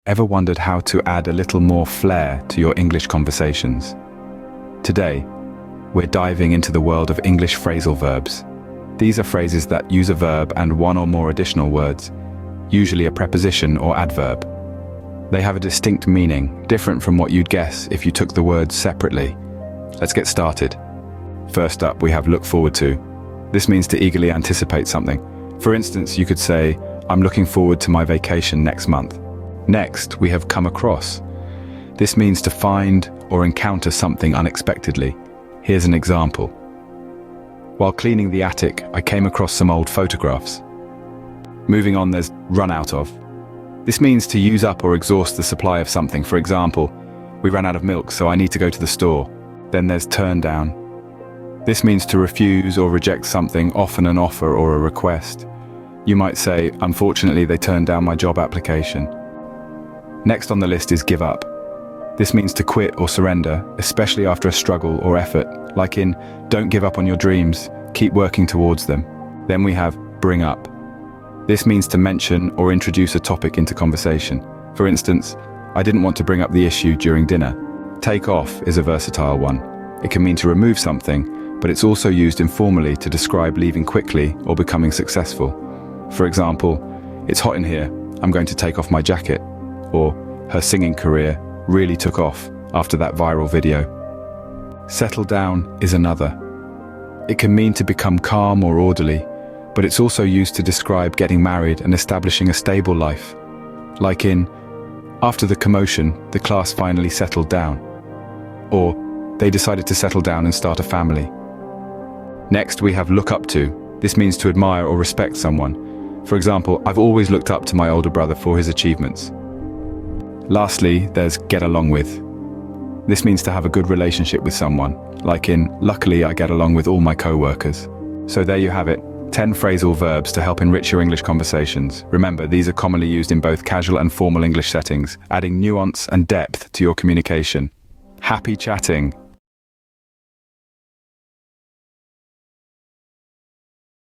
Ever wondered how to add a little more flair to your English conversations? Today, we're diving into the world of English phrasal verbs. These are phrases that use a verb and one or more additional words, usually a preposition or adverb. They have a distinct meaning, different from what you'd guess if you took the words separately. Let's get started. First up, we have look forward to. This means to eagerly anticipate something. For instance, you could say, I'm looking forward to my vacation next month. Next, we have come across. This means to find or encounter something unexpectedly. Here's an example. While cleaning the attic, I came across some old photographs. Moving on, there's run out of. This means to use up or exhaust the supply of something. For example, we ran out of milk, so I need to go to the store. Then there's turn down. This means to refuse or reject something, often an offer or a request. You might say, unfortunately, they turned down my job application. Next on the list is give up. This means to quit or surrender, especially after a struggle or effort, like in, don't give up on your dreams, keep working towards them. Then we have bring up. This means to mention or introduce a topic into conversation. For instance, I didn't want to bring up the issue during dinner. Take off is a versatile one. It can mean to remove something, but it's also used informally to describe leaving quickly or becoming successful. For example, it's hot in here, I'm going to take off my jacket. Or, her singing career really took off after that viral video. Settle down is another. It can mean to become calm or orderly, but it's also used to describe getting married and establishing a stable life. Like in, after the commotion, the class finally settled down. Or, they decided to settle down and start a family. Next, we have look up to. This means to admire or respect someone. For example, I've always looked up to my older brother for his achievements. Lastly, there's get along with. This means to have a good relationship with someone, like in, luckily I get along with all my co-workers. So there you have it, 10 phrasal verbs to help enrich your English conversations. Remember, these are commonly used in both casual and formal English settings, adding nuance and depth to your communication. Happy chatting!